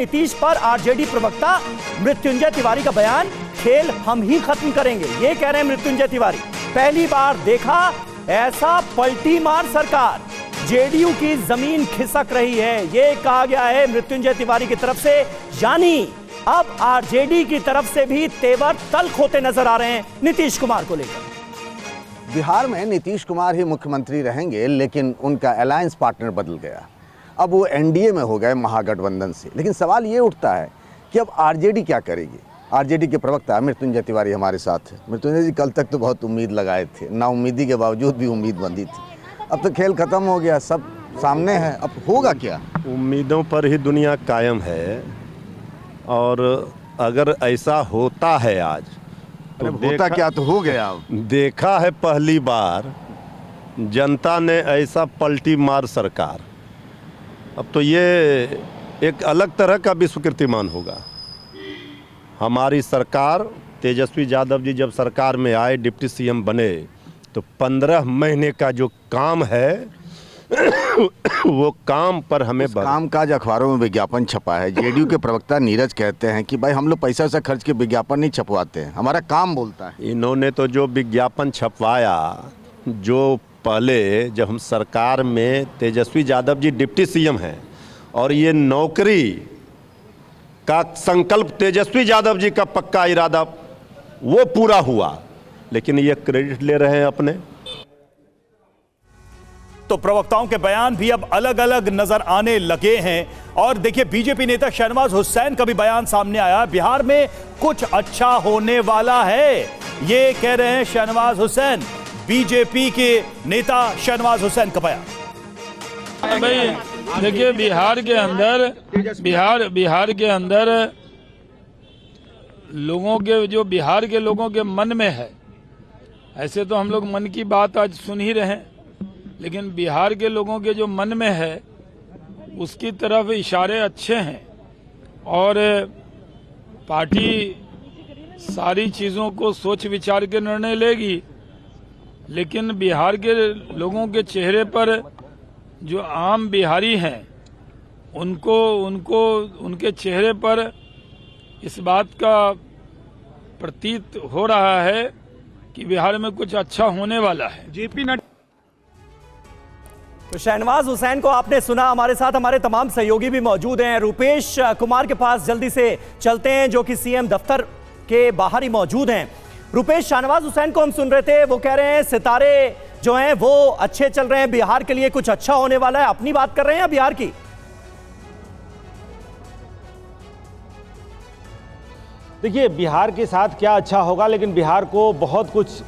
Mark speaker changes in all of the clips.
Speaker 1: नीतीश पर आरजेडी प्रवक्ता मृत्युंजय तिवारी का बयान, खेल हम ही खत्म करेंगे, ये कह रहे हैं मृत्युंजय तिवारी। पहली बार देखा ऐसा पलटी मार सरकार, जेडीयू की जमीन खिसक रही है, ये कहा गया है मृत्युंजय तिवारी की तरफ से। यानी अब आरजेडी की तरफ से भी तेवर तल्ख होते नजर आ रहे हैं नीतीश कुमार को लेकर।
Speaker 2: बिहार में नीतीश कुमार ही मुख्यमंत्री रहेंगे, लेकिन उनका अलायंस पार्टनर बदल गया। अब वो एनडीए में हो गए महागठबंधन से। लेकिन सवाल ये उठता है कि अब आरजेडी क्या करेगी। आरजेडी के प्रवक्ता मृत्युंजय तिवारी हमारे साथ है। मृत्युंजय जी, कल तक तो बहुत उम्मीद लगाए थे, नाउम्मीदी के बावजूद भी उम्मीद बंधी थी, अब तो खेल खत्म हो गया, सब सामने है, अब होगा क्या?
Speaker 3: उम्मीदों पर ही दुनिया कायम है, और अगर ऐसा होता है आज
Speaker 2: तो होता क्या तो हो गया।
Speaker 3: देखा है पहली बार जनता ने ऐसा पलटी मार सरकार, अब तो ये एक अलग तरह का विश्व कीर्तिमान होगा। हमारी सरकार, तेजस्वी यादव जी जब सरकार में आए, डिप्टी सीएम बने, तो 15 महीने का जो काम है वो काम पर हमें
Speaker 2: काम काज अखबारों में विज्ञापन छपा है। जेडीयू के प्रवक्ता नीरज कहते हैं कि भाई हम लोग पैसा वैसा खर्च के विज्ञापन नहीं छपवाते हैं, हमारा काम बोलता है।
Speaker 3: इन्होंने तो जो विज्ञापन छपवाया, जो पहले जब हम सरकार में, तेजस्वी यादव जी डिप्टी सीएम हैं और ये नौकरी का संकल्प तेजस्वी यादव जी का पक्का इरादा वो पूरा हुआ, लेकिन ये क्रेडिट ले रहे हैं अपने।
Speaker 1: तो प्रवक्ताओं के बयान भी अब अलग अलग नजर आने लगे हैं। और देखिए, बीजेपी नेता शहनवाज हुसैन का भी बयान सामने आया, बिहार में कुछ अच्छा होने वाला है, ये कह रहे हैं शहनवाज हुसैन। बीजेपी के नेता शहनवाज हुसैन का बयान।
Speaker 4: भाई देखिए, बिहार के अंदर लोगों के, जो बिहार के लोगों के मन में है, ऐसे तो हम लोग मन की बात आज सुन ही रहे हैं, लेकिन बिहार के लोगों के जो मन में है उसकी तरफ इशारे अच्छे हैं, और पार्टी सारी चीज़ों को सोच विचार के निर्णय लेगी। लेकिन बिहार के लोगों के चेहरे पर जो आम बिहारी हैं, उनके चेहरे पर इस बात का प्रतीत हो रहा है कि बिहार में कुछ अच्छा होने वाला है। जेपी नड्डा।
Speaker 1: तो शहनवाज हुसैन को आपने सुना, हमारे साथ हमारे तमाम सहयोगी भी मौजूद हैं। रुपेश कुमार के पास जल्दी से चलते हैं, जो कि सीएम दफ्तर के बाहर ही मौजूद हैं। रुपेश, शहनवाज हुसैन को हम सुन रहे थे, वो कह रहे हैं सितारे जो हैं वो अच्छे चल रहे हैं, बिहार के लिए कुछ अच्छा होने वाला है। अपनी बात कर रहे हैं या बिहार की?
Speaker 5: देखिए, बिहार के साथ क्या अच्छा होगा, लेकिन बिहार को बहुत कुछ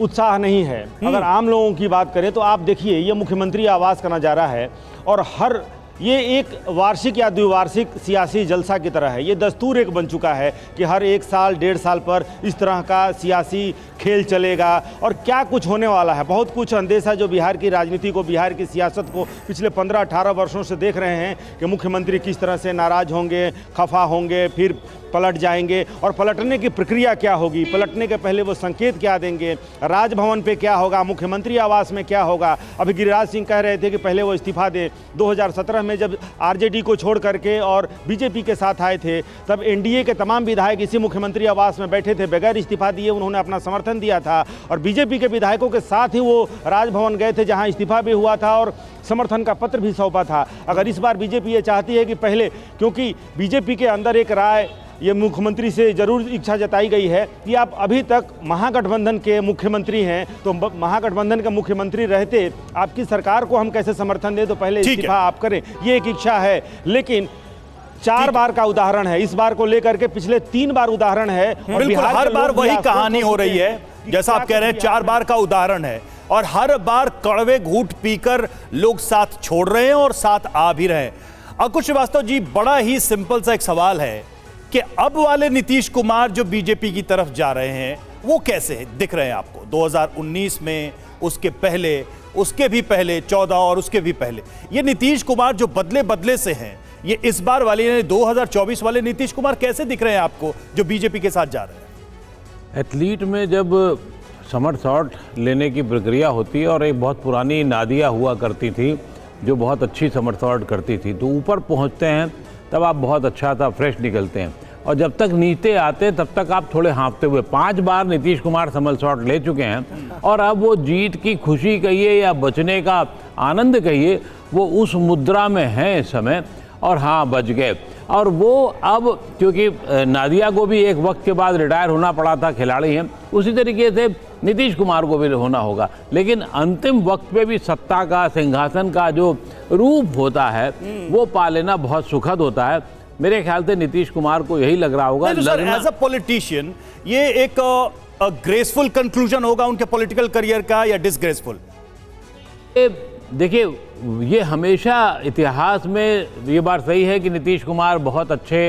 Speaker 5: उत्साह नहीं है। अगर आम लोगों की बात करें तो आप देखिए, ये मुख्यमंत्री आवास का नज़ारा है, और ये एक वार्षिक या द्विवार्षिक सियासी जलसा की तरह है। ये दस्तूर एक बन चुका है कि हर 1 साल 1.5 साल पर इस तरह का सियासी खेल चलेगा, और क्या कुछ होने वाला है। बहुत कुछ अंदेशा जो बिहार की राजनीति को, बिहार की सियासत को पिछले 15-18 वर्षों से देख रहे हैं कि मुख्यमंत्री किस तरह से नाराज होंगे, खफा होंगे, फिर पलट जाएंगे, और पलटने की प्रक्रिया क्या होगी, पलटने के पहले वो संकेत क्या देंगे, राजभवन पे क्या होगा, मुख्यमंत्री आवास में क्या होगा। अभी गिरिराज सिंह कह रहे थे कि पहले वो इस्तीफा दें। 2017 में जब आरजेडी को छोड़ करके और बीजेपी के साथ आए थे, तब एनडीए के तमाम विधायक इसी मुख्यमंत्री आवास में बैठे थे, बगैर इस्तीफा दिए उन्होंने अपना समर्थन दिया था, और बीजेपी के विधायकों के साथ ही वो राजभवन गए थे, जहां इस्तीफा भी हुआ था और समर्थन का पत्र भी सौंपा था। अगर इस बार बीजेपी ये चाहती है कि पहले, क्योंकि बीजेपी के अंदर एक राय, ये मुख्यमंत्री से जरूर इच्छा जताई गई है कि आप अभी तक महागठबंधन के मुख्यमंत्री हैं, तो महागठबंधन के मुख्यमंत्री रहते आपकी सरकार को हम कैसे समर्थन दें, तो पहले इस्तीफा आप करें, ये एक इच्छा है। लेकिन 4 बार का उदाहरण है, इस बार को लेकर के पिछले 3 बार उदाहरण है, और बिहार
Speaker 1: हर बार वही कहानी हो रही है, जैसा आप कह रहे हैं 4 बार का उदाहरण है, और हर बार कड़वे घूंट पीकर लोग साथ छोड़ रहे हैं और साथ आ भी रहे हैं। अंकुश श्रीवास्तव जी, बड़ा ही सिंपल सा एक सवाल है कि अब वाले नीतीश कुमार जो बीजेपी की तरफ जा रहे हैं, वो कैसे दिख रहे हैं आपको? 2019 में, उसके पहले, उसके भी पहले 14 और उसके भी पहले, ये नीतीश कुमार जो बदले बदले से हैं, ये इस बार वाले 2024 वाले नीतीश कुमार कैसे दिख रहे हैं आपको जो बीजेपी के साथ जा रहे हैं?
Speaker 6: एथलीट में जब समर शॉट लेने की प्रक्रिया होती है, और एक बहुत पुरानी नादिया हुआ करती थी जो बहुत अच्छी समर शॉट करती थी, तो ऊपर पहुंचते हैं तब आप बहुत अच्छा था फ्रेश निकलते हैं, और जब तक नीचे आते हैं तब तक आप थोड़े हाँफते हुए। 5 बार नीतीश कुमार समल शॉट ले चुके हैं और अब वो जीत की खुशी कहिए या बचने का आनंद कहिए, वो उस मुद्रा में हैं इस समय। और हाँ, बच गए। और वो अब, क्योंकि नादिया को भी एक वक्त के बाद रिटायर होना पड़ा था, खिलाड़ी हैं, उसी तरीके से नीतीश कुमार को भी होना होगा। लेकिन अंतिम वक्त पे भी सत्ता का, सिंहासन का जो रूप होता है वो पा लेना बहुत सुखद होता है। मेरे ख्याल से नीतीश कुमार को यही लग रहा होगा।
Speaker 1: एज अ पॉलिटिशियन ये एक ग्रेसफुल कंक्लूजन होगा उनके पॉलिटिकल करियर का या डिसग्रेसफुल?
Speaker 6: देखिए, ये हमेशा इतिहास में ये बात सही है कि नीतीश कुमार बहुत अच्छे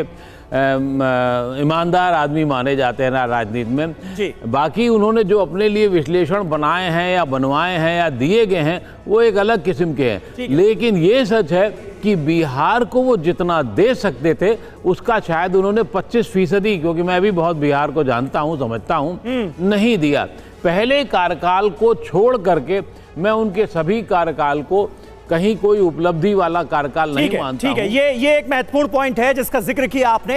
Speaker 6: ईमानदार आदमी माने जाते हैं ना राजनीति में
Speaker 1: जी।
Speaker 6: बाकी उन्होंने जो अपने लिए विश्लेषण बनाए हैं या बनवाए हैं या दिए गए हैं वो एक अलग किस्म के हैं। लेकिन ये सच है कि बिहार को वो जितना दे सकते थे उसका शायद उन्होंने 25%, क्योंकि मैं भी बहुत बिहार को जानता हूँ, समझता हूँ, नहीं दिया। पहले कार्यकाल को छोड़ करके मैं उनके सभी कार्यकाल को कहीं कोई उपलब्धि वाला कार्यकाल नहीं मानता हूं।
Speaker 7: ठीक है, ये एक महत्वपूर्ण पॉइंट है जिसका जिक्र किया आपने।